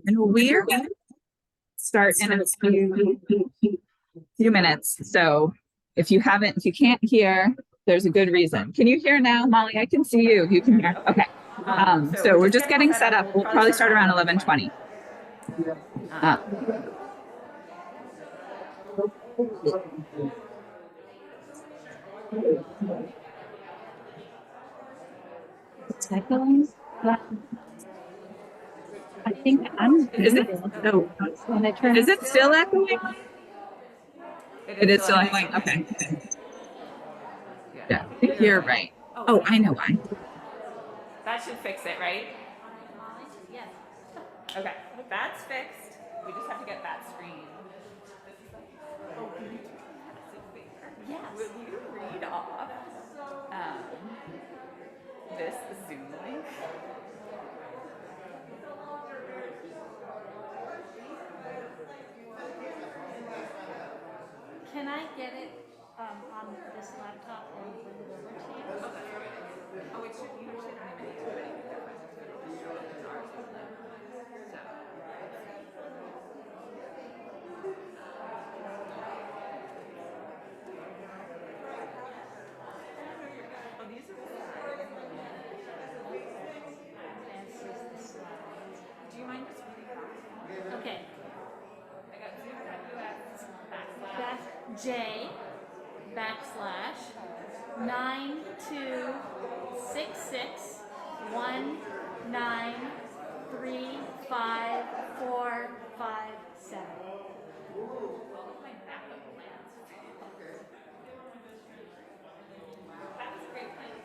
And we're going to start in a few minutes. So if you can't hear, there's a good reason. Can you hear now, Molly? I can see you. You can hear. Okay. So we're just getting set up. We'll probably start around 11:20. I think I'm. Is it? No. Is it still echoing? It is still echoing. Okay. Yeah, you're right. Oh, I know why. That should fix it, right? Yes. Okay, that's fixed. We just have to get that screen. Yes. Will you read off this Zoom link? Can I get it on this laptop and bring it over to you? Oh, it should, you should not even need to do anything different. It's show up as ours. So. Oh, these are the slides. This is the slides. Do you mind just reading that? Okay. I got Zoom.us backslash. That's J backslash 926619354557. My backup plans. That was a great plan.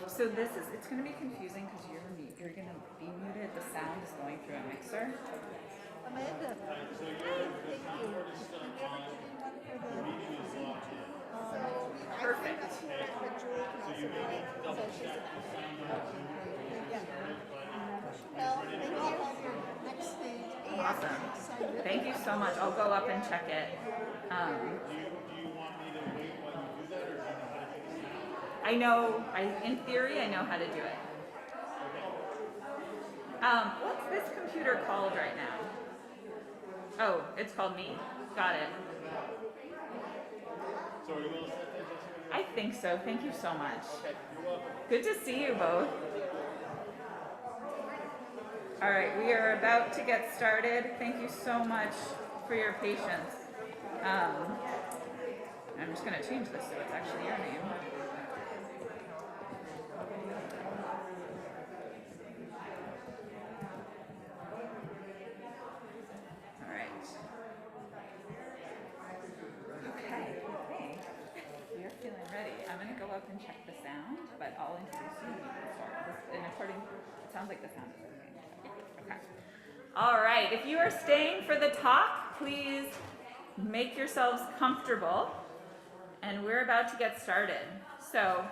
So this is, it's going to be confusing because you're going to be muted. The sound is going through a mixer. Amanda, hi, thank you. And the other thing one for the Zoom. Perfect. I think but Julie can also read it. So she's yeah. Well, thank you on your next stage. Awesome. Thank you so much. I'll go up and check it. I know, in theory, I know how to do it. What's this computer called right now? Oh, it's called me. Got it. So are you all set then, Jessica? I think so. Thank you so much. Good to see you both. All right, we are about to get started. Thank you so much for your patience. I'm just going to change this so it's actually your name. All right. Okay, we are feeling ready. I'm going to go up and check the sound, but I'll introduce you when we start. And according, it sounds like the sound is working. Okay. All right, if you are staying for the talk, please make yourselves comfortable. And we're about to get started. So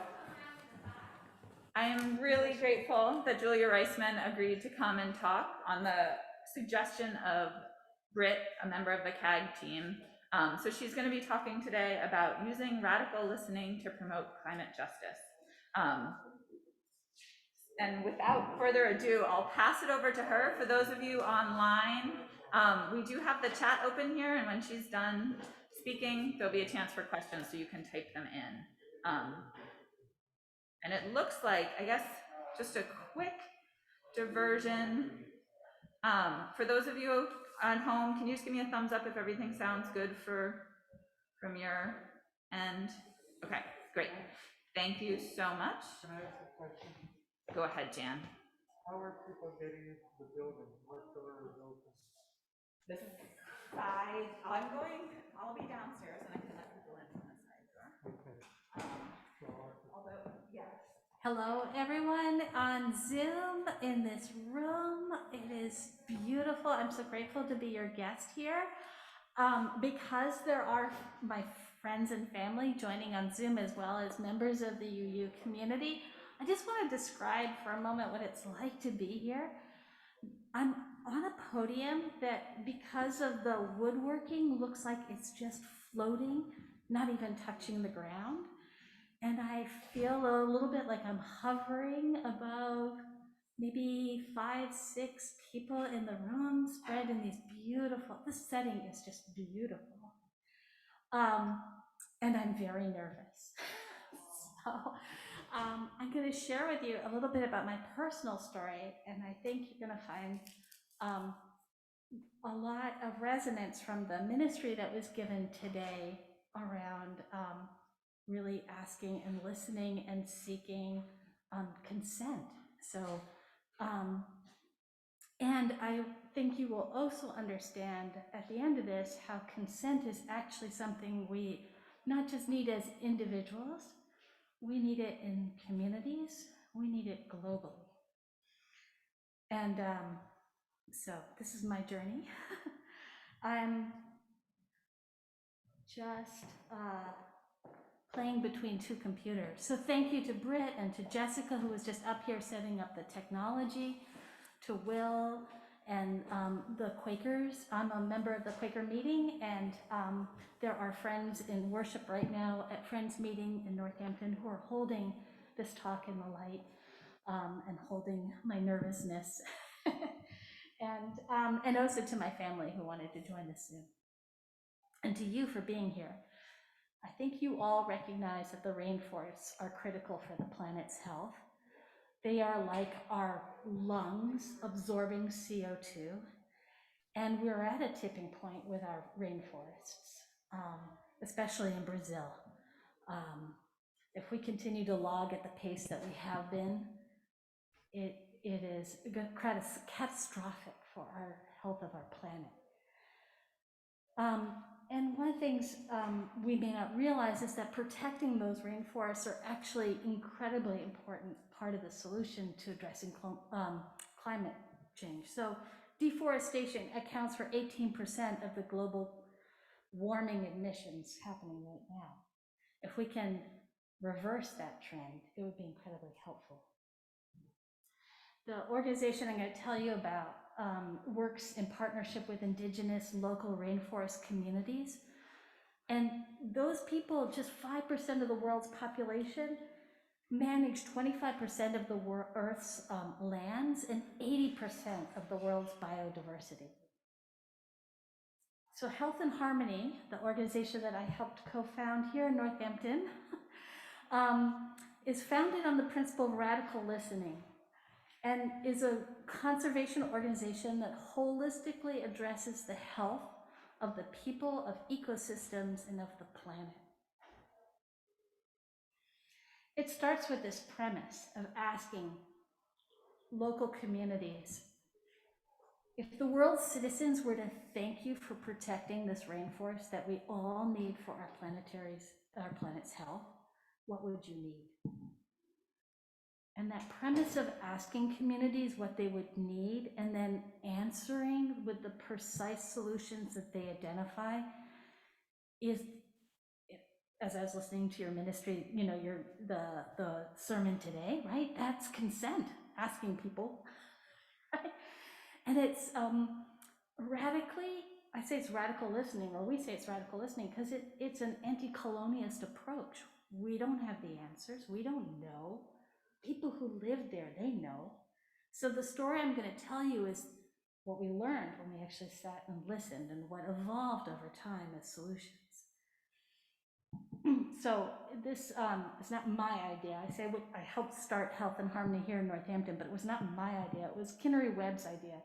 I am really grateful that Julia Riseman agreed to come and talk on the suggestion of Britt, a member of the CAG team. So she's going to be talking today about using radical listening to promote climate justice. And without further ado, I'll pass it over to her. For those of you online, we do have the chat open here, and when she's done speaking, there'll be a chance for questions, so you can type them in. And it looks like, I guess, just a quick diversion. For those of you at home, can you just give me a thumbs up if everything sounds good from your end? Okay, great. Thank you so much. Can I ask a question? Go ahead, Jan. How are people getting into the building? What door is open? This side, I'll be downstairs and I can let people in from the side door. Although, yes. Hello, everyone on Zoom in this room. It is beautiful. I'm so grateful to be your guest here. Because there are my friends and family joining on Zoom, as well as members of the UU community. I just want to describe for a moment what it's like to be here. I'm on a podium that, because of the woodworking, looks like it's just floating, not even touching the ground. And I feel a little bit like I'm hovering above maybe 5, 6 people in the room, spread in these beautiful, this setting is just beautiful. And I'm very nervous. So I'm going to share with you a little bit about my personal story, and I think you're going to find a lot of resonance from the ministry that was given today around really asking and listening and seeking consent. So, and I think you will also understand at the end of this how consent is actually something we not just need as individuals, we need it in communities, we need it globally. And so this is my journey. I'm just playing between 2 computers. So thank you to Britt and to Jessica, who was just up here setting up the technology, to Will and the Quakers. I'm a member of the Quaker meeting, and there are friends in worship right now at Friends meeting in Northampton who are holding this talk in the light and holding my nervousness. And also to my family who wanted to join us soon. And to you for being here. I think you all recognize that the rainforests are critical for the planet's health. They are like our lungs absorbing CO2, and we're at a tipping point with our rainforests, especially in Brazil. If we continue to log at the pace that we have been, it is catastrophic for our health of our planet. And one of the things we may not realize is that protecting those rainforests are actually incredibly important part of the solution to addressing climate change. So deforestation accounts for 18% of the global warming emissions happening right now. If we can reverse that trend, it would be incredibly helpful. The organization I'm going to tell you about works in partnership with indigenous local rainforest communities. And those people, just 5% of the world's population, manage 25% of the Earth's lands and 80% of the world's biodiversity. So Health and Harmony, the organization that I helped co-found here in Northampton, is founded on the principle of radical listening, and is a conservation organization that holistically addresses the health of the people, of ecosystems, and of the planet. It starts with this premise of asking local communities, if the world's citizens were to thank you for protecting this rainforest that we all need for our planet's health, what would you need? And that premise of asking communities what they would need and then answering with the precise solutions that they identify is, as I was listening to your ministry, the sermon today, right? That's consent, asking people, right? And it's I say it's radical listening, or we say it's radical listening, because it's an anti-colonialist approach. We don't have the answers, we don't know. People who live there, they know. So the story I'm going to tell you is what we learned when we actually sat and listened, and what evolved over time as solutions. So this is not my idea. I helped start Health and Harmony here in Northampton, but it was not my idea. It was Canary Webb's idea.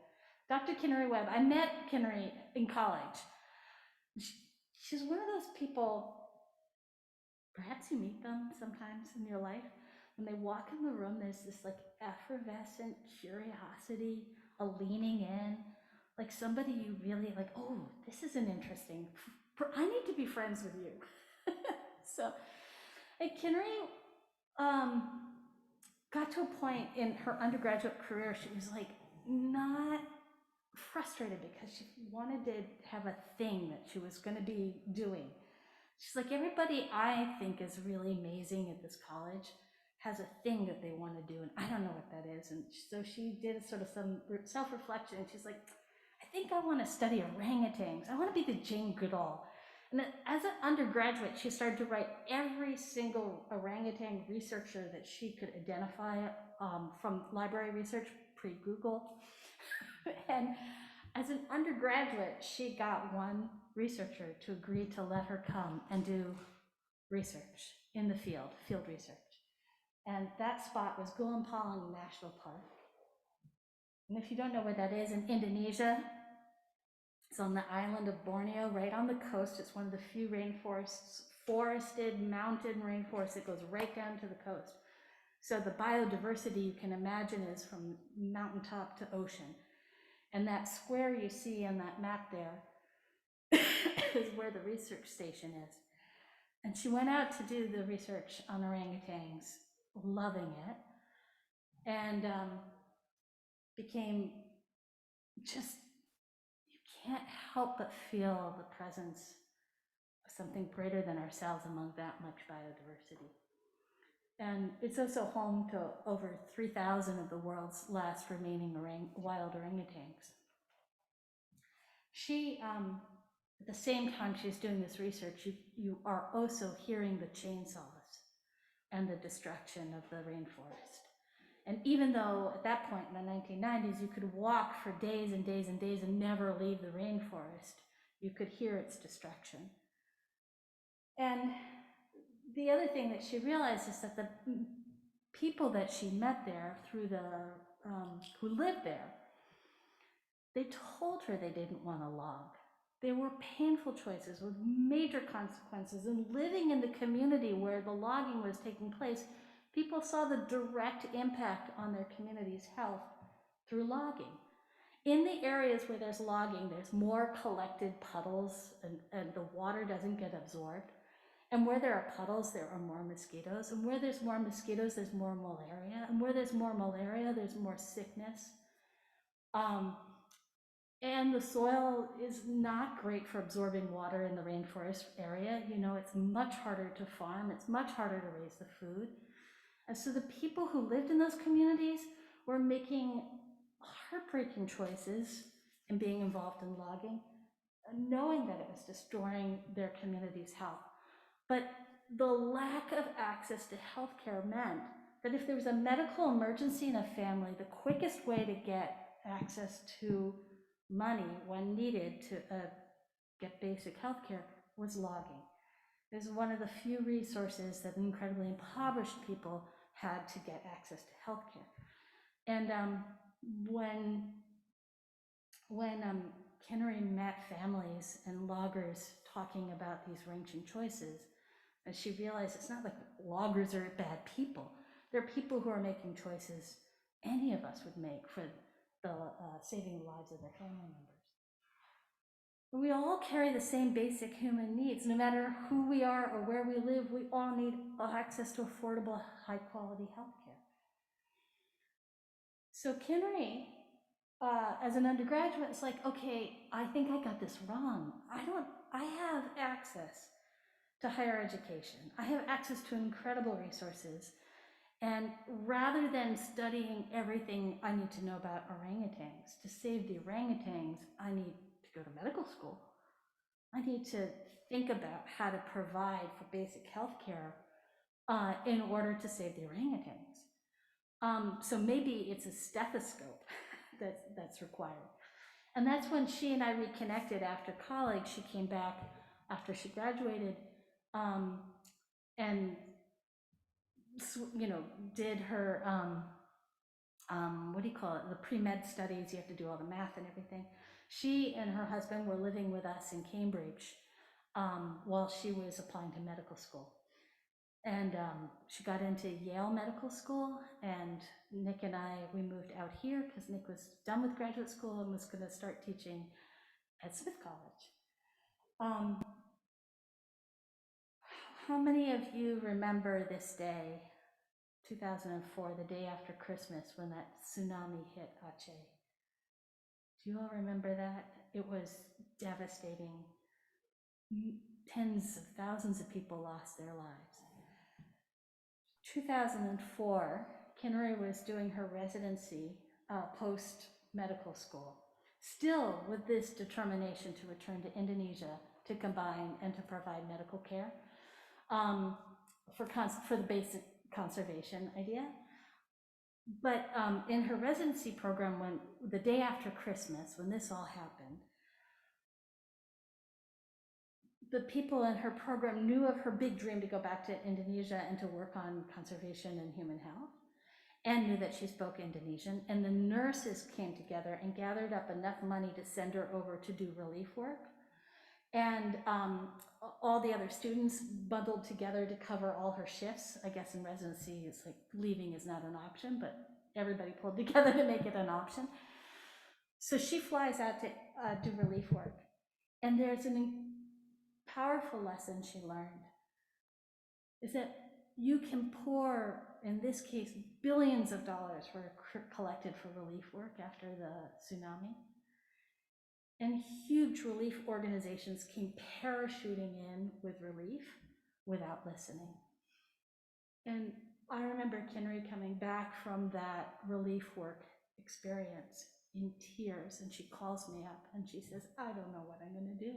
Dr. Canary Webb, I met Canary in college. She's one of those people, perhaps you meet them sometimes in your life. When they walk in the room, there's this like effervescent curiosity, a leaning in, like somebody you really like, oh, this is an interesting, I need to be friends with you. So, like Canary got to a point in her undergraduate career, she was like not frustrated because she wanted to have a thing that she was going to be doing. She's like, everybody I think is really amazing at this college has a thing that they want to do, and I don't know what that is. And so she did sort of some self-reflection, and she's like, I think I want to study orangutans. I want to be the Jane Goodall. And as an undergraduate, she started to write every single orangutan researcher that she could identify from library research pre-Google. And as an undergraduate, she got one researcher to agree to let her come and do research in the field research. And that spot was Goodall National Park. And if you don't know where that is, in Indonesia, it's on the island of Borneo, right on the coast. It's one of the few rainforests, forested mountain rainforest that goes right down to the coast. So the biodiversity you can imagine is from mountaintop to ocean. And that square you see on that map there is where the research station is. And she went out to do the research on orangutans, loving it, and became just, you can't help but feel the presence of something greater than ourselves among that much biodiversity. And it's also home to over 3,000 of the world's last remaining wild orangutans. She, at the same time she's doing this research, you are also hearing the chainsaws and the destruction of the rainforest. And even though at that point in the 1990s, you could walk for days and days and days and never leave the rainforest, you could hear its destruction. And the other thing that she realized is that the people that she met there through who lived there, they told her they didn't want to log. There were painful choices with major consequences, and living in the community where the logging was taking place, people saw the direct impact on their community's health through logging. In the areas where there's logging, there's more collected puddles and the water doesn't get absorbed. And where there are puddles, there are more mosquitoes. And where there's more mosquitoes, there's more malaria. And where there's more malaria, there's more sickness. And the soil is not great for absorbing water in the rainforest area. You know, it's much harder to farm. It's much harder to raise the food. And so the people who lived in those communities were making heartbreaking choices and being involved in logging, knowing that it was destroying their community's health. But the lack of access to healthcare meant that if there was a medical emergency in a family, the quickest way to get access to money when needed to get basic healthcare was logging. It was one of the few resources that incredibly impoverished people had to get access to healthcare. And when Canary met families and loggers talking about these ranching choices, and she realized it's not like loggers are bad people. They're people who are making choices any of us would make for the saving the lives of their family members. But we all carry the same basic human needs. No matter who we are or where we live, we all need access to affordable, high-quality healthcare. So Canary, as an undergraduate, is like, okay, I think I got this wrong. I have access to higher education. I have access to incredible resources. And rather than studying everything I need to know about orangutans, to save the orangutans, I need to go to medical school. I need to think about how to provide for basic health care in order to save the orangutans. So maybe it's a stethoscope that's required. And that's when she and I reconnected after college. She came back after she graduated and did her, what do you call it, the pre-med studies. You have to do all the math and everything. She and her husband were living with us in Cambridge while she was applying to medical school. And she got into Yale Medical School, and Nick and I, we moved out here because Nick was done with graduate school and was going to start teaching at Smith College. How many of you remember this day, 2004, the day after Christmas, when that tsunami hit Aceh? Do you all remember that? It was devastating. tens of thousands of people lost their lives. 2004, Canary was doing her residency post-medical school, still with this determination to return to Indonesia to combine and to provide medical care for the basic conservation idea. But in her residency program, when the day after Christmas, when this all happened, the people in her program knew of her big dream to go back to Indonesia and to work on conservation and human health, and knew that she spoke Indonesian. And the nurses came together and gathered up enough money to send her over to do relief work. And all the other students bundled together to cover all her shifts. I guess in residency, it's like leaving is not an option, but everybody pulled together to make it an option. So she flies out to do relief work. And there's a powerful lesson she learned, is that you can pour, in this case, billions of dollars were collected for relief work after the tsunami. And huge relief organizations came parachuting in with relief without listening. And I remember Canary coming back from that relief work experience in tears, and she calls me up and she says, I don't know what I'm going to do.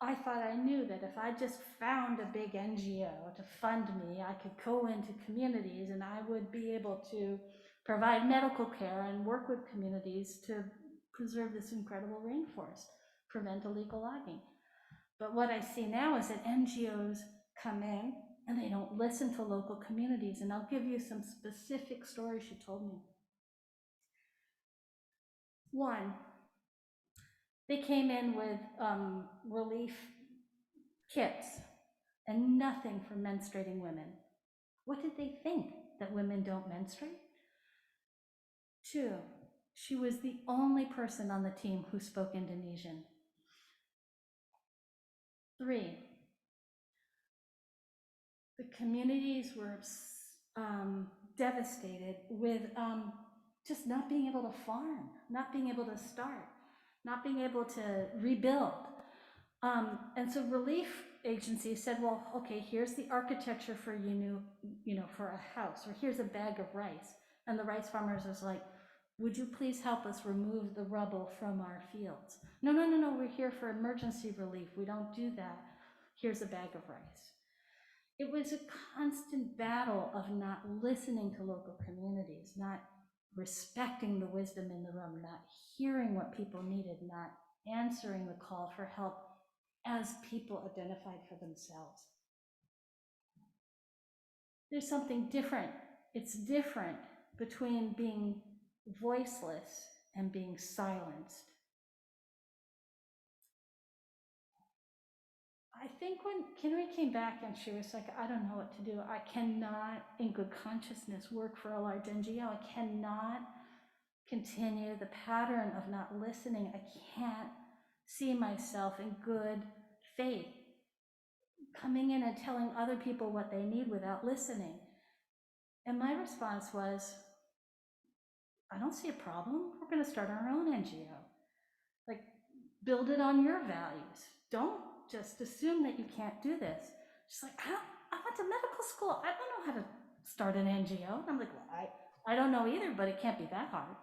I thought I knew that if I just found a big NGO to fund me, I could go into communities and I would be able to provide medical care and work with communities to preserve this incredible rainforest, prevent illegal logging. But what I see now is that NGOs come in and they don't listen to local communities. And I'll give you some specific stories she told me. One, they came in with relief kits and nothing for menstruating women. What did they think? That women don't menstruate? Two, she was the only person on the team who spoke Indonesian. Three, the communities were devastated with just not being able to farm, not being able to start, not being able to rebuild. And so relief agencies said, well, okay, here's the architecture for for a house, or here's a bag of rice. And the rice farmers was like, would you please help us remove the rubble from our fields? No, we're here for emergency relief. We don't do that. Here's a bag of rice. It was a constant battle of not listening to local communities, not respecting the wisdom in the room, not hearing what people needed, not answering the call for help as people identified for themselves. There's something different. It's different between being voiceless and being silenced. I think when Canary came back and she was like, I don't know what to do. I cannot, in good consciousness, work for a large NGO. I cannot continue the pattern of not listening. I can't see myself in good faith coming in and telling other people what they need without listening. And my response was, I don't see a problem. We're going to start our own NGO. Like, build it on your values. Don't just assume that you can't do this. She's like, I went to medical school. I don't know how to start an NGO. And I'm like, well, I don't know either, but it can't be that hard.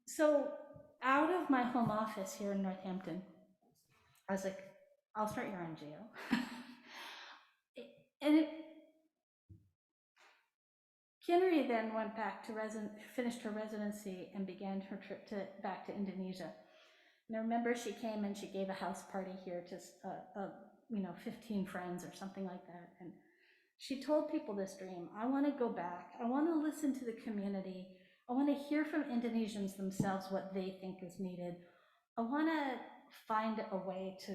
So out of my home office here in Northampton, I was like, I'll start your NGO. Canary then went back to finished her residency and began her trip back to Indonesia. And I remember she came and she gave a house party here to 15 friends or something like that. And she told people this dream: I want to go back. I want to listen to the community. I want to hear from Indonesians themselves what they think is needed. I want to find a way to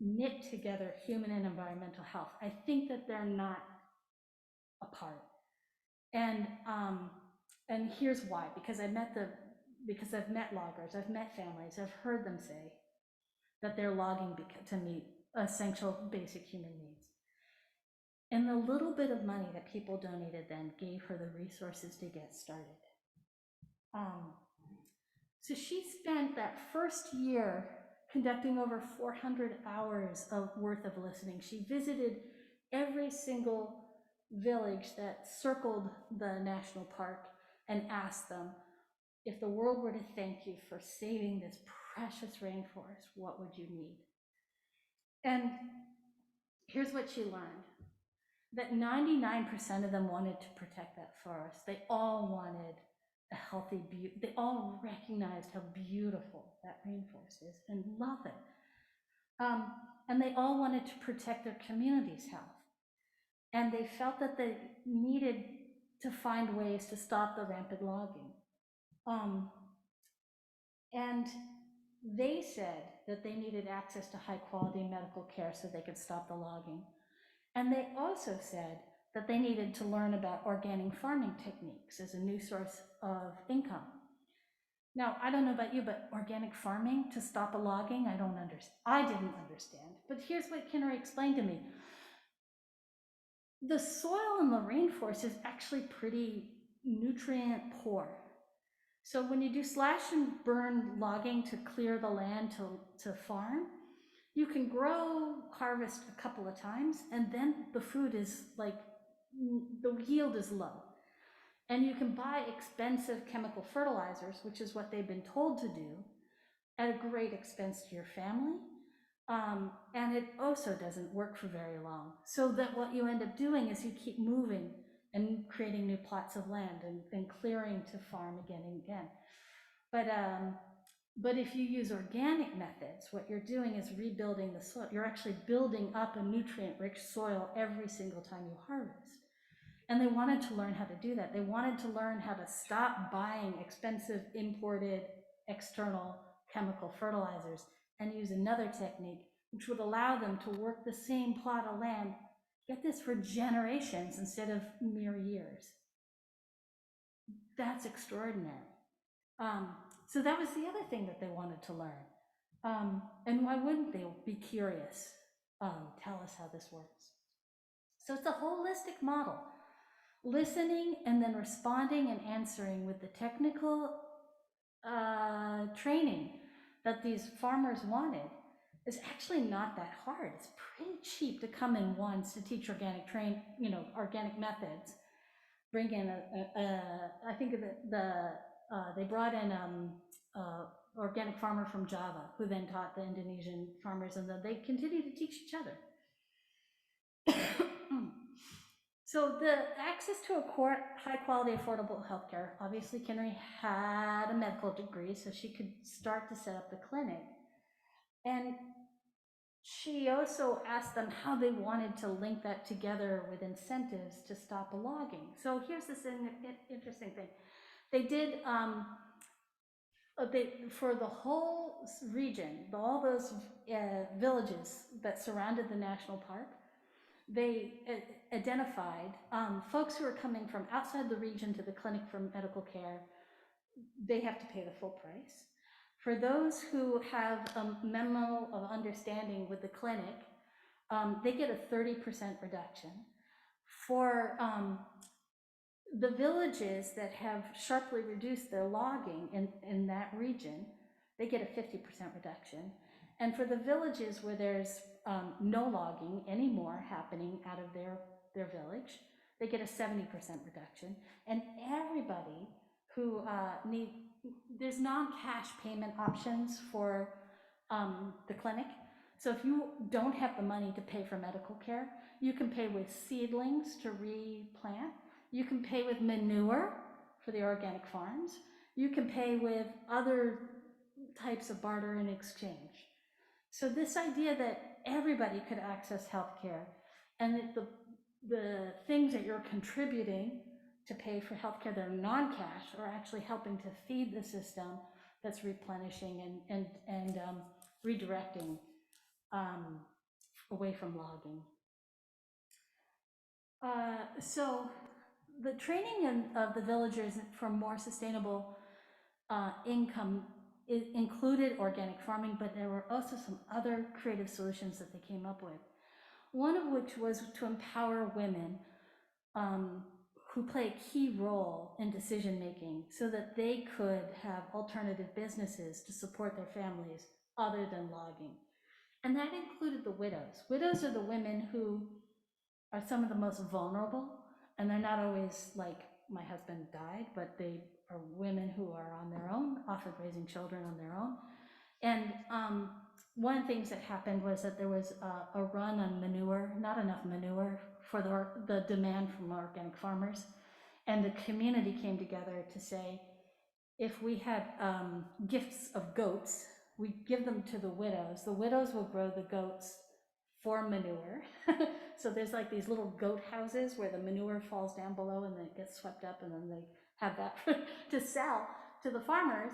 knit together human and environmental health. I think that they're not apart. And here's why: because I've met loggers, I've met families, I've heard them say that they're logging to meet essential basic human needs. And the little bit of money that people donated then gave her the resources to get started. So she spent that first year conducting over 400 hours of worth of listening. She visited every single village that circled the national park and asked them, if the world were to thank you for saving this precious rainforest, what would you need? And here's what she learned, that 99% of them wanted to protect that forest. They all wanted a healthy, they all recognized how beautiful that rainforest is and love it. And they all wanted to protect their community's health. And they felt that they needed to find ways to stop the rampant logging. And they said that they needed access to high quality medical care so they could stop the logging. And they also said that they needed to learn about organic farming techniques as a new source of income. Now, I don't know about you, but organic farming to stop a logging, I didn't understand. But here's what Canary explained to me. The soil in the rainforest is actually pretty nutrient poor. So when you do slash and burn logging to clear the land to farm, you can harvest a couple of times, and then the food is like, the yield is low. And you can buy expensive chemical fertilizers, which is what they've been told to do, at a great expense to your family. And it also doesn't work for very long. So that what you end up doing is you keep moving and creating new plots of land and clearing to farm again and again. But if you use organic methods, what you're doing is rebuilding the soil. You're actually building up a nutrient-rich soil every single time you harvest. And they wanted to learn how to do that. They wanted to learn how to stop buying expensive imported external chemical fertilizers and use another technique which would allow them to work the same plot of land, get this, for generations instead of mere years. That's extraordinary. So that was the other thing that they wanted to learn. And why wouldn't they be curious? Tell us how this works. So it's a holistic model. Listening and then responding and answering with the technical training that these farmers wanted is actually not that hard. It's pretty cheap to come in once to teach organic methods. Bring in I think they brought in organic farmer from Java, who then taught the Indonesian farmers, and then they continue to teach each other. So the access to a high quality, affordable healthcare, obviously Canary had a medical degree, so she could start to set up the clinic. And she also asked them how they wanted to link that together with incentives to stop the logging. So here's this interesting thing. They did, for the whole region, all those villages that surrounded the national park, they identified folks who are coming from outside the region to the clinic for medical care. They have to pay the full price. For those who have a memo of understanding with the clinic, they get a 30% reduction. For the villages that have sharply reduced their logging in that region, they get a 50% reduction. And for the villages where there's no logging anymore happening out of their village, they get a 70% reduction. And everybody who there's non-cash payment options for the clinic. So if you don't have the money to pay for medical care, you can pay with seedlings to replant. You can pay with manure for the organic farms. You can pay with other types of barter and exchange. So this idea that everybody could access healthcare, and that the things that you're contributing to pay for healthcare that are non-cash are actually helping to feed the system that's replenishing and redirecting away from logging. So the training of the villagers for more sustainable income included organic farming, but there were also some other creative solutions that they came up with. One of which was to empower women who play a key role in decision making so that they could have alternative businesses to support their families other than logging. And that included the widows. Widows are the women who are some of the most vulnerable, and they're not always like, my husband died, but they are women who are on their own, often raising children on their own. And one of the things that happened was that there was a run on manure, not enough manure for the demand from organic farmers. And the community came together to say, if we had gifts of goats, we give them to the widows. The widows will grow the goats for manure. So there's like these little goat houses where the manure falls down below and then it gets swept up, and then they have that to sell to the farmers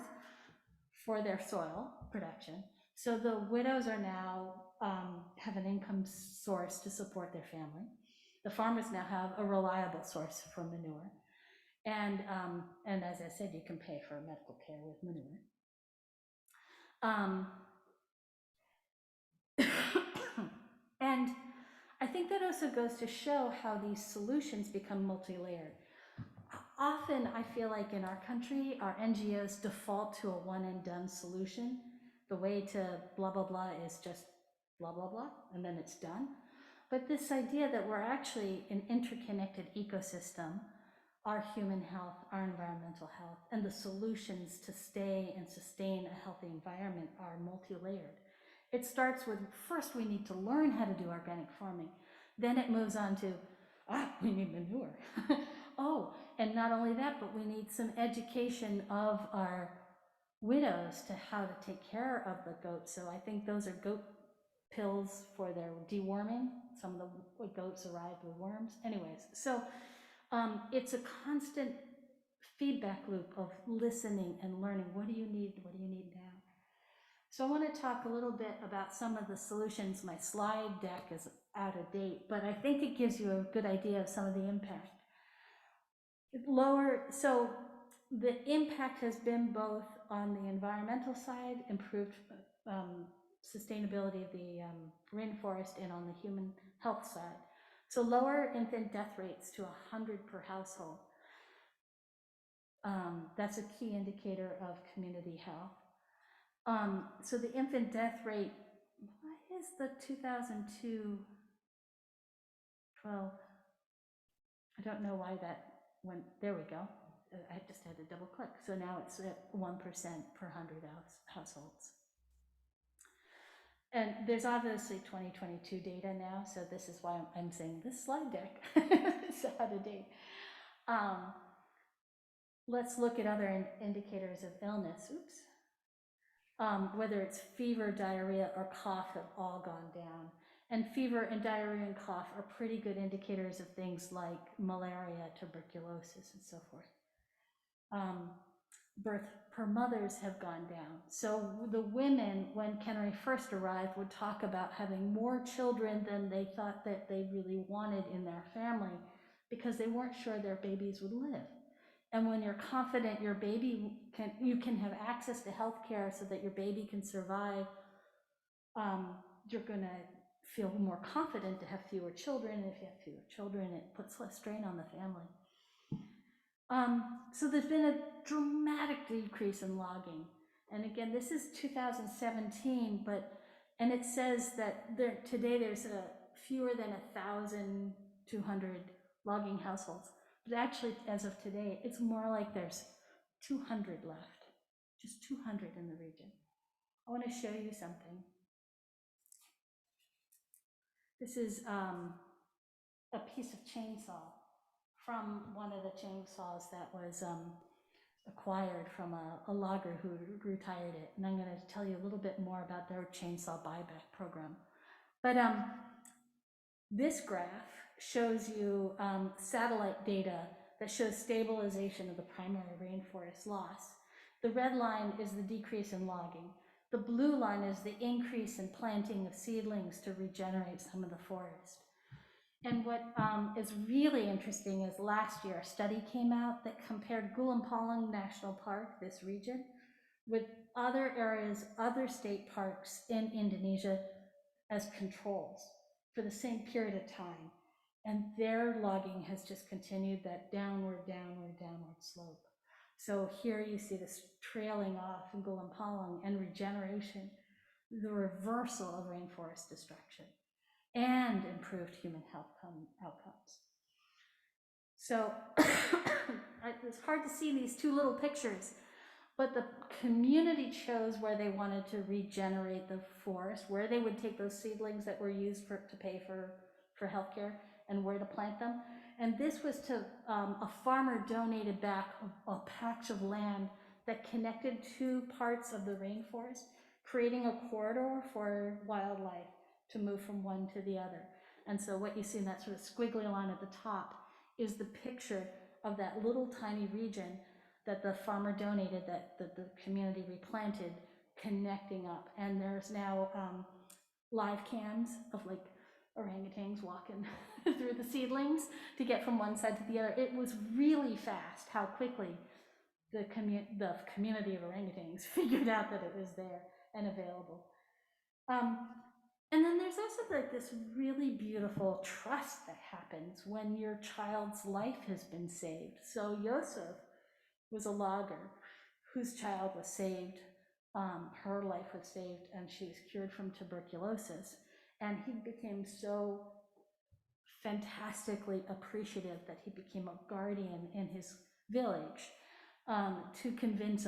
for their soil production. So the widows are now have an income source to support their family. The farmers now have a reliable source for manure. And as I said, you can pay for medical care with manure. And I think that also goes to show how these solutions become multi-layered. Often I feel like in our country, our NGOs default to a one and done solution. The way to blah, blah, blah is just blah, blah, blah, and then it's done. But this idea that we're actually an interconnected ecosystem, our human health, our environmental health, and the solutions to stay and sustain a healthy environment are multi-layered. It starts with, first we need to learn how to do organic farming. Then it moves on to, we need manure. Oh, and not only that, but we need some education of our widows to how to take care of the goats. So I think those are goat pills for their deworming. Some of the goats arrived with worms. Anyways, so it's a constant feedback loop of listening and learning. What do you need? What do you need now? So I want to talk a little bit about some of the solutions. My slide deck is out of date, but I think it gives you a good idea of some of the impact. So the impact has been both on the environmental side, improved sustainability of the rainforest, and on the human health side. So lower infant death rates to 100 per household. That's a key indicator of community health. So the infant death rate, why is the 2002, 12? I don't know why that went, there we go. I just had to double click. So now it's at 1% per 100 households. And there's obviously 2022 data now, so this is why I'm saying this slide deck is out of date. Let's look at other indicators of illness. Oops. Whether it's fever, diarrhea, or cough have all gone down. And fever and diarrhea and cough are pretty good indicators of things like malaria, tuberculosis, and so forth. Birth per mothers have gone down. So the women, when Canary first arrived, would talk about having more children than they thought that they really wanted in their family because they weren't sure their babies would live. And when you're confident your baby you can have access to healthcare so that your baby can survive, you're gonna feel more confident to have fewer children. And if you have fewer children, it puts less strain on the family. So there's been a dramatic decrease in logging. And again, this is 2017, and it says that today there's fewer than 1,200 logging households. But actually, as of today, it's more like there's 200 left, just 200 in the region. I want to show you something. This is a piece of chainsaw from one of the chainsaws that was acquired from a logger who retired it. And I'm going to tell you a little bit more about their chainsaw buyback program. But this graph shows you satellite data that shows stabilization of the primary rainforest loss. The red line is the decrease in logging. The blue line is the increase in planting of seedlings to regenerate some of the forest. And what is really interesting is last year a study came out that compared Goodall National Park, this region, with other areas, other state parks in Indonesia as controls for the same period of time. And their logging has just continued that downward slope. So here you see this trailing off in Goodall and Regeneration. the reversal of rainforest destruction and improved human health outcomes. So it's hard to see these two little pictures, but the community chose where they wanted to regenerate the forest, where they would take those seedlings that were used to pay for healthcare and where to plant them. And this was to, a farmer donated back a patch of land that connected two parts of the rainforest, creating a corridor for wildlife to move from one to the other. And so what you see in that sort of squiggly line at the top is the picture of that little tiny region that the farmer donated, that the community replanted, connecting up. And there's now live cams of like orangutans walking through the seedlings to get from one side to the other. It was really fast how quickly the community of orangutans figured out that it was there and available. And then there's also like this really beautiful trust that happens when your child's life has been saved. So Yosef was a logger whose child was saved. Her life was saved and she was cured from tuberculosis. And he became so fantastically appreciative that he became a guardian in his village to convince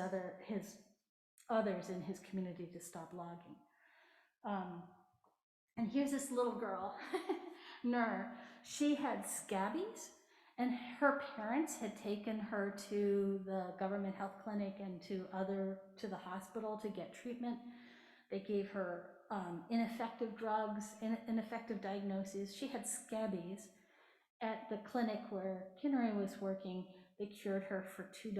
others in his community to stop logging. And here's this little girl, Nur. She had scabies, and her parents had taken her to the government health clinic and to the hospital to get treatment. They gave her ineffective drugs, ineffective diagnoses. She had scabies. At the clinic where Canary was working, they cured her for $2,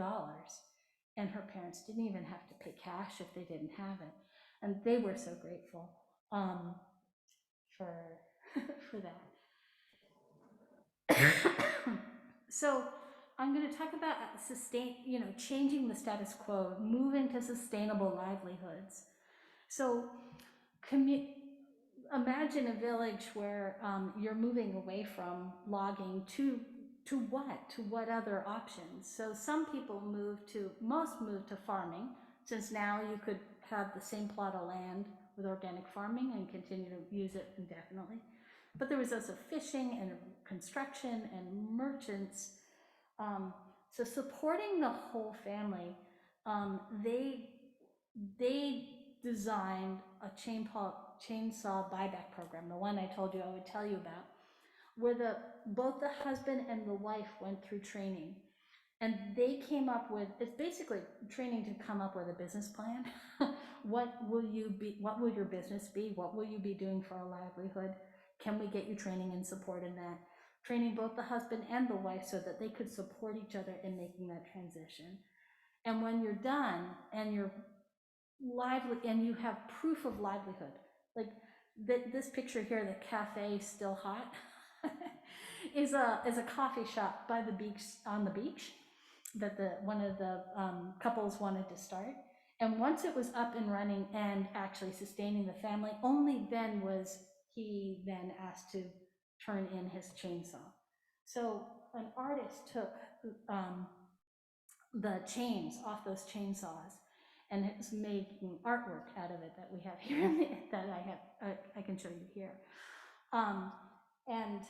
and her parents didn't even have to pay cash if they didn't have it. And they were so grateful for that. So I'm going to talk about changing the status quo, moving to sustainable livelihoods. So imagine a village where you're moving away from logging to what other options? So some people most move to farming, since now you could have the same plot of land with organic farming and continue to use it indefinitely. But there was also fishing and construction and merchants. So supporting the whole family, they designed a chainsaw buyback program, the one I told you I would tell you about, where both the husband and the wife went through training. And they came up with, it's basically training to come up with a business plan. What will your business be? What will you be doing for a livelihood? Can we get you training and support in that? Training both the husband and the wife so that they could support each other in making that transition. And when you're done and you're lively and you have proof of livelihood, like this picture here, the cafe Still Hot, is a coffee shop by the beach, on the beach, that one of the couples wanted to start. And once it was up and running and actually sustaining the family, only then was he then asked to turn in his chainsaw. So an artist took the chains off those chainsaws and is making artwork out of it that we have here, I can show you here. And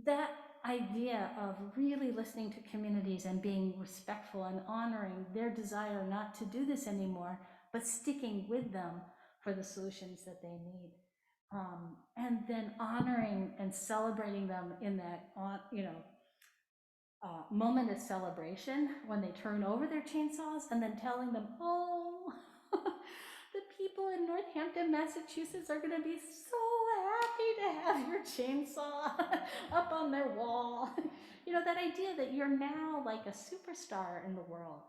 that idea of really listening to communities and being respectful and honoring their desire not to do this anymore, but sticking with them for the solutions that they need. And then honoring and celebrating them in that, moment of celebration when they turn over their chainsaws, and then telling them, oh, the people in Northampton, Massachusetts are going to be so happy to have your chainsaw up on their wall. That idea that you're now like a superstar in the world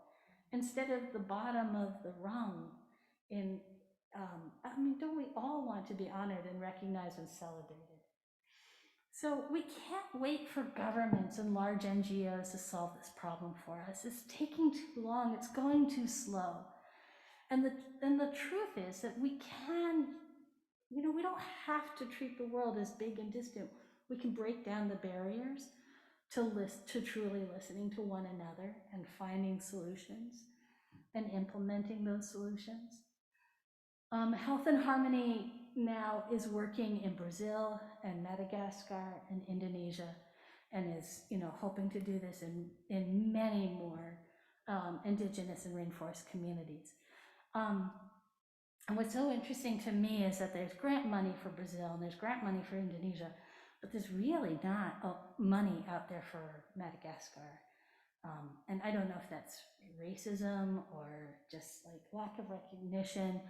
instead of the bottom of the rung. Don't we all want to be honored and recognized and celebrated? So we can't wait for governments and large NGOs to solve this problem for us. It's taking too long. It's going too slow. And the truth is that we can, we don't have to treat the world as big and distant. We can break down the barriers to truly listening to one another and finding solutions and implementing those solutions. Health and Harmony now is working in Brazil and Madagascar and Indonesia, and is, you know, hoping to do this in many more indigenous and rainforest communities. And what's so interesting to me is that there's grant money for Brazil and there's grant money for Indonesia, but there's really not money out there for Madagascar. And I don't know if that's racism or just like lack of recognition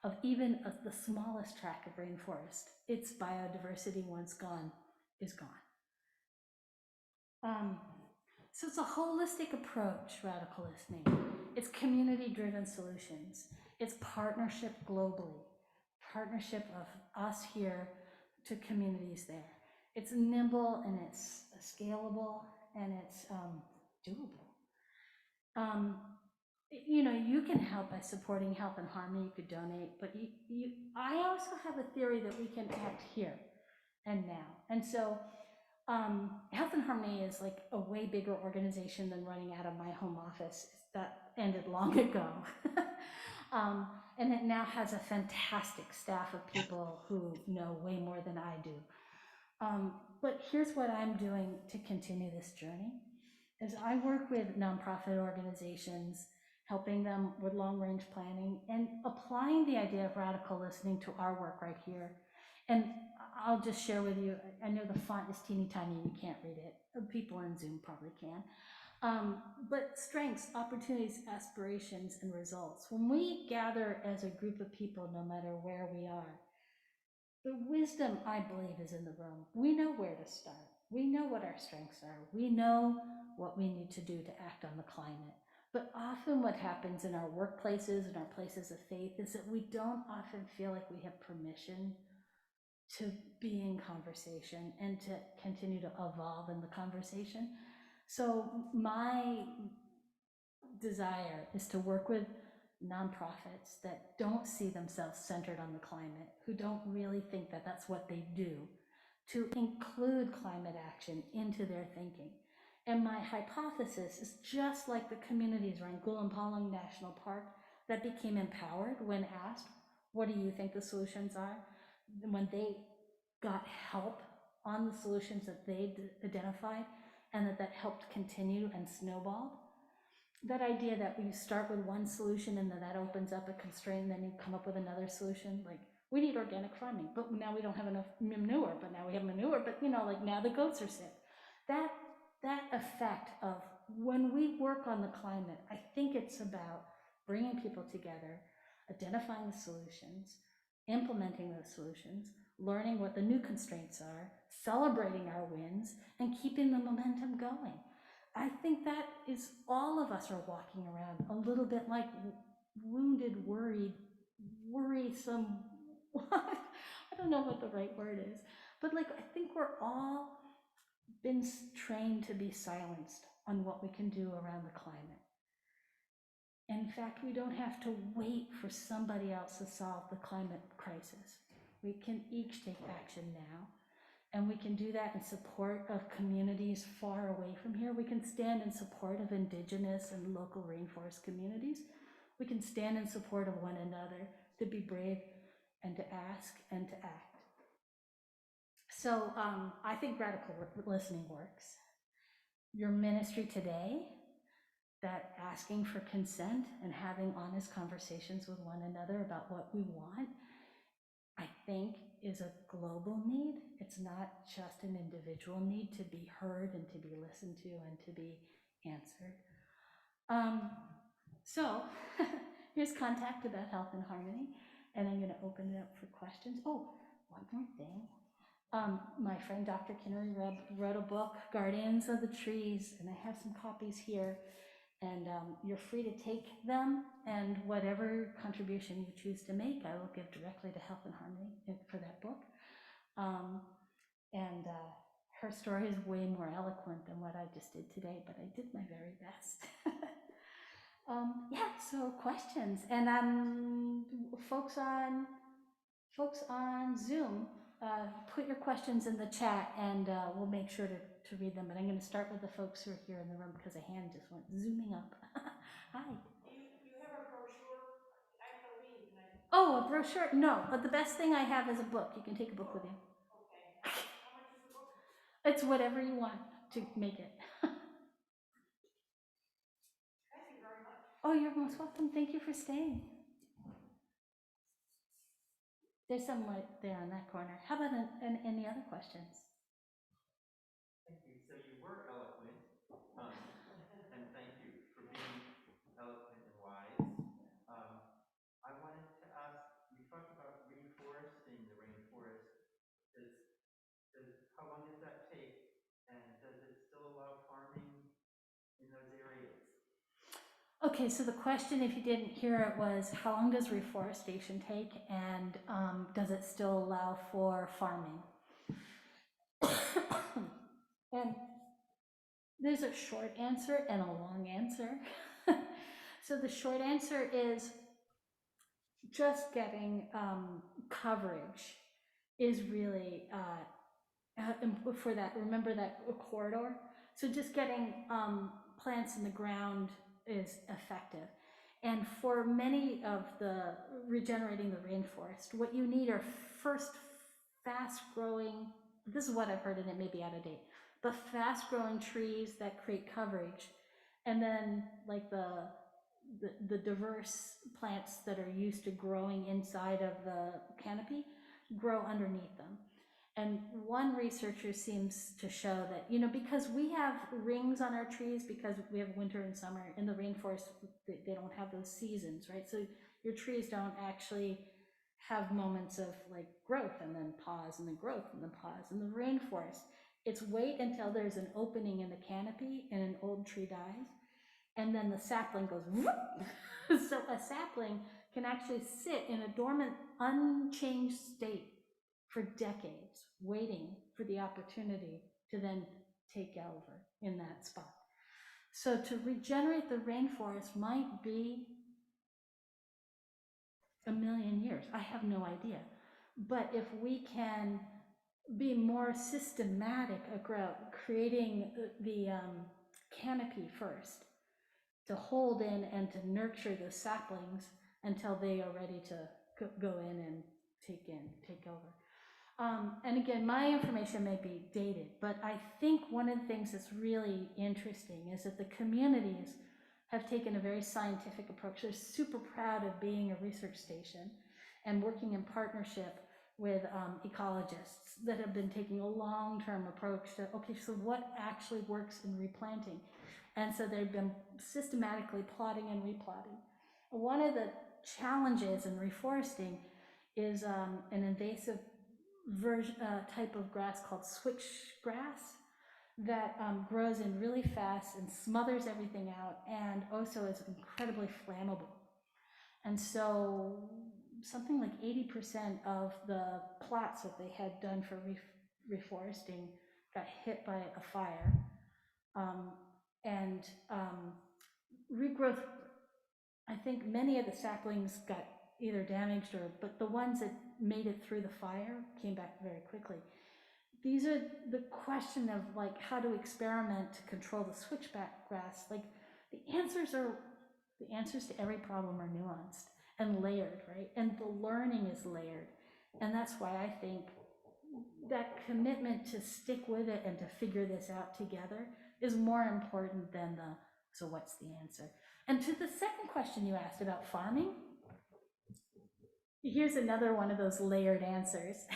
of even the smallest tract of rainforest. Its biodiversity, once gone, is gone. So it's a holistic approach, radical listening. It's community-driven solutions. It's partnership globally, partnership of us here to communities there. It's nimble and it's scalable and it's doable. You know, you can help by supporting Health and Harmony. You could donate, but I also have a theory that we can act here and now. And so Health and Harmony is like a way bigger organization than running out of my home office. That ended long ago. And it now has a fantastic staff of people who know way more than I do. But here's what I'm doing to continue this journey, is I work with nonprofit organizations, helping them with long-range planning and applying the idea of radical listening to our work right here. And I'll just share with you, I know the font is teeny tiny, you can't read it. People on Zoom probably can. But strengths, opportunities, aspirations, and results. When we gather as a group of people, no matter where we are, the wisdom, I believe, is in the room. We know where to start. We know what our strengths are. We know what we need to do to act on the climate. But often what happens in our workplaces and our places of faith is that we don't often feel like we have permission to be in conversation and to continue to evolve in the conversation. So my desire is to work with nonprofits that don't see themselves centered on the climate, who don't really think that that's what they do, to include climate action into their thinking. And my hypothesis is just like the communities around Goodall National Park that became empowered when asked, what do you think the solutions are? When they got help on the solutions that they'd identified, and that helped continue and snowballed. That idea that we start with one solution and that opens up a constraint, and then you come up with another solution, like we need organic farming, but now we don't have enough manure, but now we have manure, but you know, like now the goats are sick. That effect of when we work on the climate, I think it's about bringing people together, identifying the solutions, implementing those solutions, learning what the new constraints are, celebrating our wins, and keeping the momentum going. I think that is, all of us are walking around a little bit like wounded, worried, worrisome, I don't know what the right word is, but like I think we're all been trained to be silenced on what we can do around the climate. In fact, we don't have to wait for somebody else to solve the climate crisis. We can each take action now, and we can do that in support of communities far away from here. We can stand in support of indigenous and local rainforest communities. We can stand in support of one another, to be brave and to ask and to act. So I think radical listening works. Your ministry today, that asking for consent and having honest conversations with one another about what we want, I think is a global need. It's not just an individual need to be heard and to be listened to and to be answered. So here's contact about Health and Harmony, and I'm going to open it up for questions. Oh, one more thing. My friend Dr. Canary Webb wrote a book, Guardians of the Trees, and I have some copies here. And you're free to take them, and whatever contribution you choose to make, I will give directly to Health and Harmony for that book. Her story is way more eloquent than what I just did today, but I did my very best. Yeah, so questions, and folks on Zoom, put your questions in the chat, and we'll make sure to read them. But I'm going to start with the folks who are here in the room because a hand just went zooming up. Hi. You have a brochure. I have to leave, and Oh, a brochure? No, but the best thing I have is a book. You can take a book with you. It's whatever you want to make it. Oh, you're most welcome. Thank you for staying. There's some right there on that corner. How about any other questions? Thank you. So you were eloquent, and thank you for being eloquent and wise. I wanted to ask, you talked about reforesting the rainforest. How long does that take? And does it still allow farming in those areas? Okay, so the question, if you didn't hear it, was how long does reforestation take, and does it still allow for farming? And there's a short answer and a long answer. So the short answer is just getting coverage is really for that, remember that corridor? So just getting plants in the ground is effective. And for many of the regenerating the rainforest, what you need are first fast growing, this is what I've heard and it may be out of date, but fast growing trees that create coverage. And then like the diverse plants that are used to growing inside of the canopy grow underneath them. And one researcher seems to show that, you know, because we have rings on our trees, because we have winter and summer, in the rainforest, they don't have those seasons, right? So your trees don't actually have moments of like growth and then pause and then growth and then pause. In the rainforest, it's wait until there's an opening in the canopy and an old tree dies, and then the sapling goes whoop. So a sapling can actually sit in a dormant, unchanged state for decades, waiting for the opportunity to then take over in that spot. So to regenerate the rainforest might be 1,000,000 years. I have no idea. But if we can be more systematic about creating the canopy first, to hold in and to nurture the saplings until they are ready to go in and take over. And again, my information may be dated, but I think one of the things that's really interesting is that the communities have taken a very scientific approach. They're super proud of being a research station and working in partnership with ecologists that have been taking a long-term approach to, okay, so what actually works in replanting? And so they've been systematically plotting and replotting. One of the challenges in reforesting is an invasive type of grass called switchgrass that grows in really fast and smothers everything out, and also is incredibly flammable. And so something like 80% of the plots that they had done for reforesting got hit by a fire. And regrowth, I think many of the saplings got either damaged but the ones that made it through the fire came back very quickly. These are the question of like how to experiment to control the switchback grass. Like the answers to every problem are nuanced and layered, right? And the learning is layered. And that's why I think that commitment to stick with it and to figure this out together is more important than so what's the answer? And to the second question you asked about farming, here's another one of those layered answers.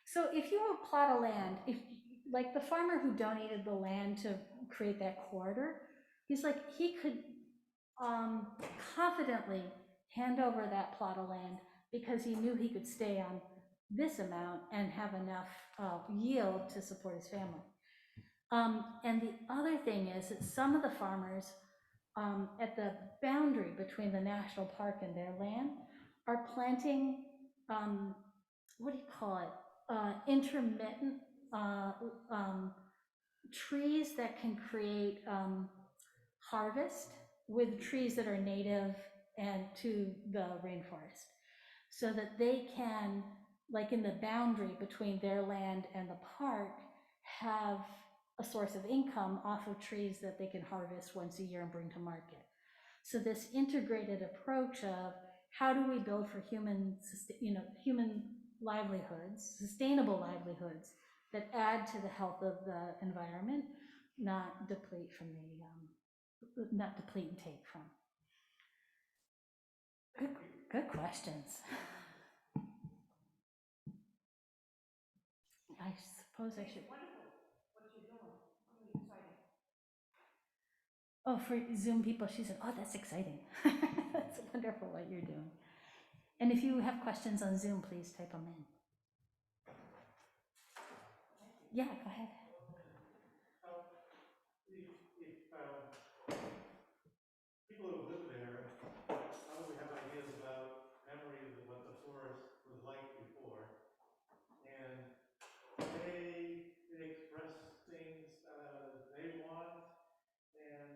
So if you have a plot of land, if like the farmer who donated the land to create that corridor, he's like, he could confidently hand over that plot of land because he knew he could stay on this amount and have enough yield to support his family. And the other thing is that some of the farmers at the boundary between the national park and their land are planting, what do you call it? Intermittent trees that can create harvest with trees that are native and to the rainforest, so that they can, like in the boundary between their land and the park, have a source of income off of trees that they can harvest once a year and bring to market. So this integrated approach of how do we build for human, human livelihoods, sustainable livelihoods that add to the health of the environment, not deplete from not deplete and take from. Good questions. I suppose I should. Oh, for Zoom people, she said, oh, that's exciting. That's wonderful what you're doing. And if you have questions on Zoom, please type them in. Yeah, go ahead. People who live there probably have ideas about memories of what the forest was like before, and they express things they want, and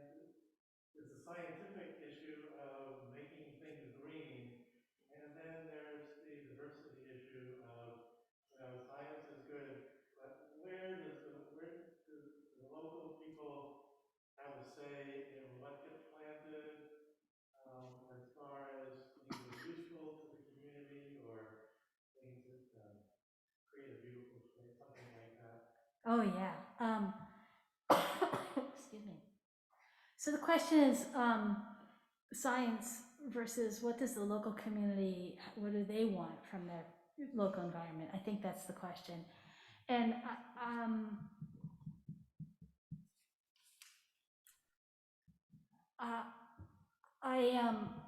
it's a scientific issue of making things green, and then there's the diversity issue of, science is good, but where do the local people have a say in what gets planted, as far as things that are useful to the community or things that create a beautiful space, something like that? Oh, yeah. Excuse me. So the question is science versus what does the local community, what do they want from their local environment? I think that's the question. And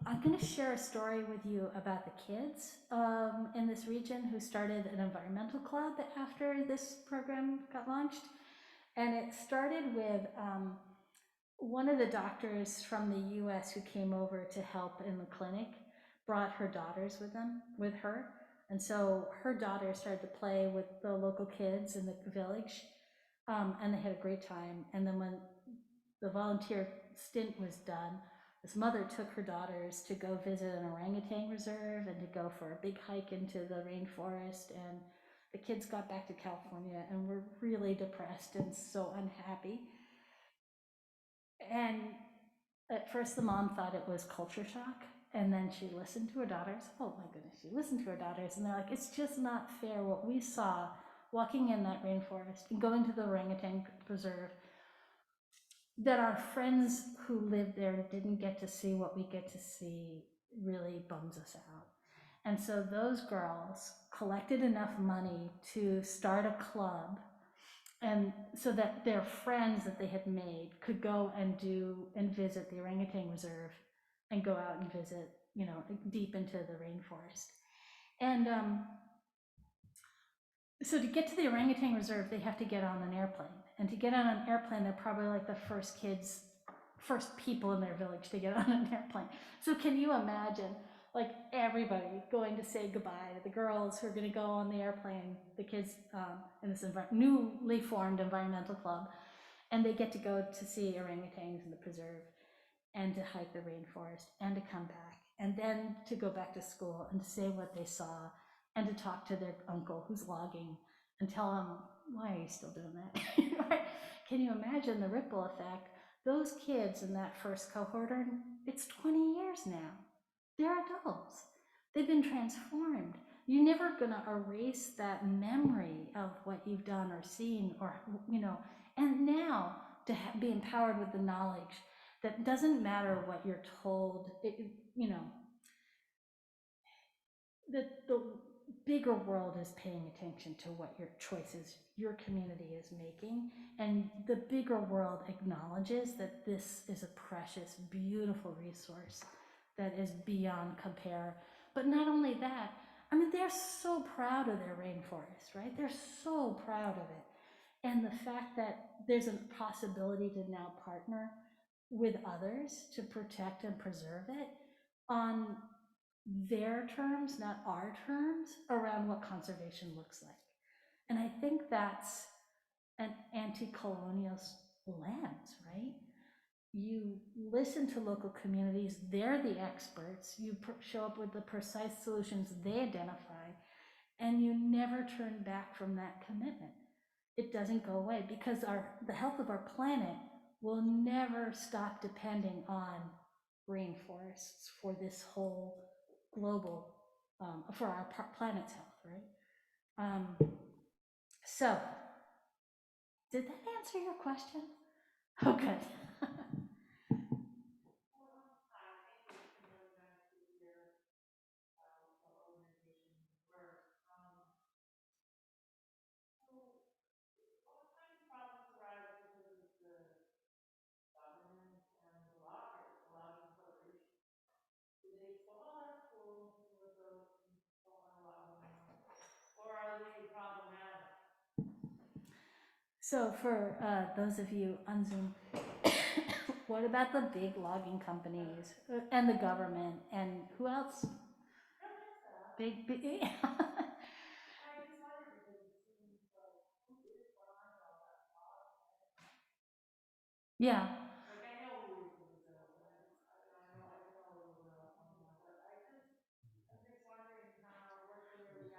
I'm going to share a story with you about the kids in this region who started an environmental club after this program got launched. And it started with one of the doctors from the US who came over to help in the clinic brought her daughters with her. And so her daughters started to play with the local kids in the village, and they had a great time. And then when the volunteer stint was done, this mother took her daughters to go visit an orangutan reserve and to go for a big hike into the rainforest. And the kids got back to California and were really depressed and so unhappy. And at first the mom thought it was culture shock, and then she listened to her daughters. Oh my goodness, she listened to her daughters, and they're like, it's just not fair what we saw walking in that rainforest and going to the orangutan preserve, that our friends who lived there didn't get to see what we get to see. Really bums us out. And so those girls collected enough money to start a club, and so that their friends that they had made could go and visit the orangutan reserve and go out and visit, deep into the rainforest. And so to get to the orangutan reserve, they have to get on an airplane. And to get on an airplane, they're probably like the first people in their village to get on an airplane. So can you imagine, like, everybody going to say goodbye to the girls who are going to go on the airplane, the kids in this newly formed environmental club, and they get to go to see orangutans in the preserve and to hike the rainforest and to come back and then to go back to school and to say what they saw and to talk to their uncle who's logging and tell him, why are you still doing that? Can you imagine the ripple effect? Those kids in that first cohort it's 20 years now. They're adults. They've been transformed. You're never gonna erase that memory of what you've done or seen, or, and now to be empowered with the knowledge that doesn't matter what you're told, that the bigger world is paying attention to what your choices your community is making, and the bigger world acknowledges that this is a precious, beautiful resource that is beyond compare. But not only that, they're so proud of their rainforest, right? They're so proud of it. And the fact that there's a possibility to now partner with others to protect and preserve it on their terms, not our terms, around what conservation looks like. And I think that's an anti-colonial lens, right? You listen to local communities, they're the experts, you show up with the precise solutions they identify, and you never turn back from that commitment. It doesn't go away, because the health of our planet will never stop depending on rainforests for this whole global, for our planet's health, right? So, did that answer your question? Oh, good. So for those of you on Zoom, what about the big logging companies and the government and who else? Big. Yeah.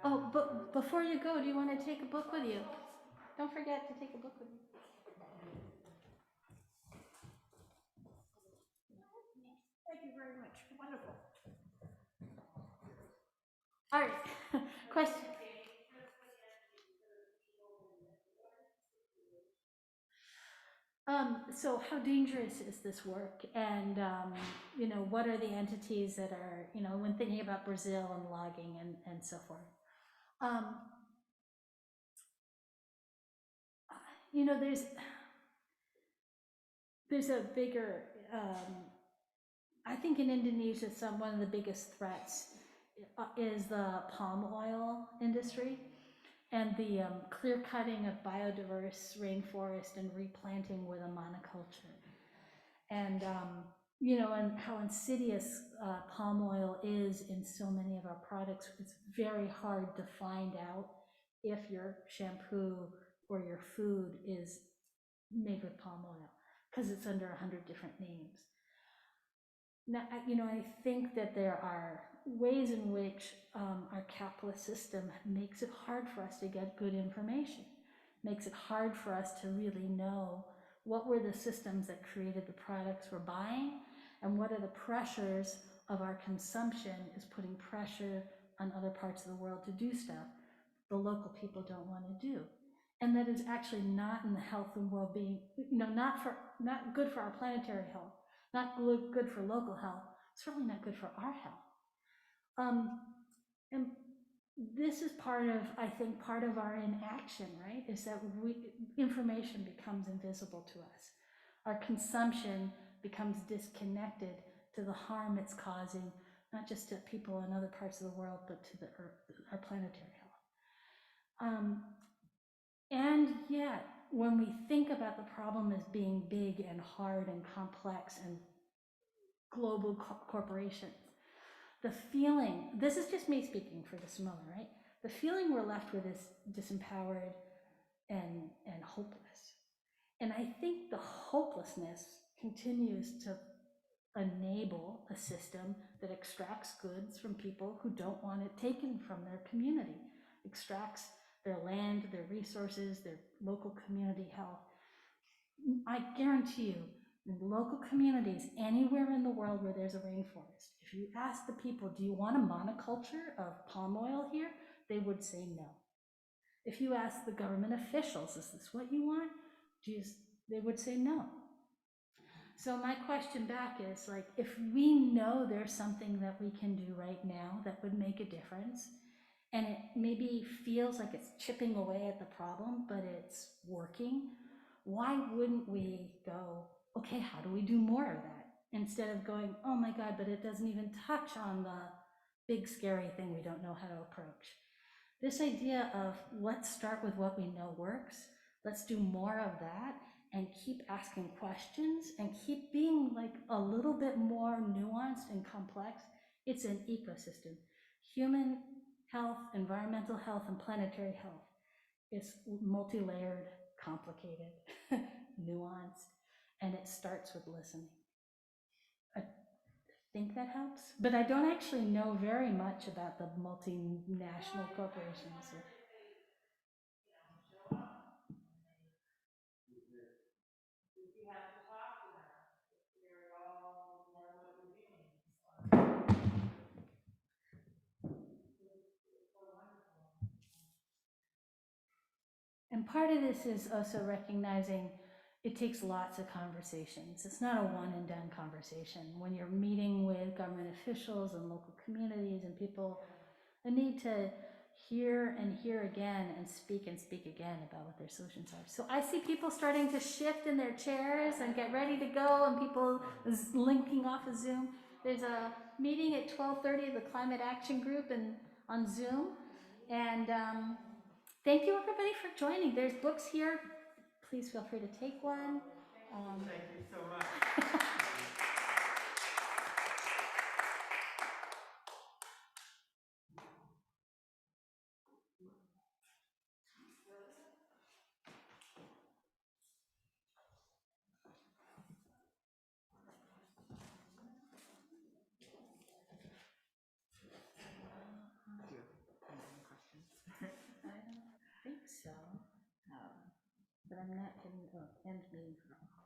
Oh, but before you go, do you want to take a book with you? Don't forget to take a book with you. Thank you very much. Wonderful. All right. Question. So how dangerous is this work? And, what are the entities that are, when thinking about Brazil and logging and so forth? There's a bigger, I think in Indonesia, one of the biggest threats is the palm oil industry and the clear cutting of biodiverse rainforest and replanting with a monoculture. And, and how insidious palm oil is in so many of our products. It's very hard to find out if your shampoo or your food is made with palm oil because it's under 100 different names. Now, I think that there are ways in which our capitalist system makes it hard for us to get good information, makes it hard for us to really know what were the systems that created the products we're buying, and what are the pressures of our consumption is putting pressure on other parts of the world to do stuff the local people don't want to do. And that is actually not in the health and well-being, not good for our planetary health, not good for local health, certainly not good for our health. And this is part of our inaction, right? Is that information becomes invisible to us. Our consumption becomes disconnected to the harm it's causing, not just to people in other parts of the world, but to the earth, our planetary health. And yet, when we think about the problem as being big and hard and complex and global corporations, the feeling, this is just me speaking for this moment, right? The feeling we're left with is disempowered and hopeless. And I think the hopelessness continues to enable a system that extracts goods from people who don't want it taken from their community, extracts their land, their resources, their local community health. I guarantee you, in local communities, anywhere in the world where there's a rainforest, if you ask the people, do you want a monoculture of palm oil here? They would say no. If you ask the government officials, is this what you want? They would say no. So my question back is, like, if we know there's something that we can do right now that would make a difference, and it maybe feels like it's chipping away at the problem, but it's working, why wouldn't we go, okay, how do we do more of that? Instead of going, oh my God, but it doesn't even touch on the big scary thing we don't know how to approach. This idea of let's start with what we know works, let's do more of that, and keep asking questions and keep being like a little bit more nuanced and complex. It's an ecosystem. Human health, environmental health, and planetary health is multi-layered, complicated, nuanced, and it starts with listening. I think that helps, but I don't actually know very much about the multinational corporations. part of this is also recognizing it takes lots of conversations. It's not a one and done conversation. When you're meeting with government officials and local communities and people, they need to hear and hear again and speak again about what their solutions are. So I see people starting to shift in their chairs and get ready to go, and people linking off of Zoom. There's a meeting at 12:30 of the Climate Action Group and on Zoom. And thank you everybody for joining. There's books here. Please feel free to take one. Thank you so much. I don't think so. But I'm not getting end meeting for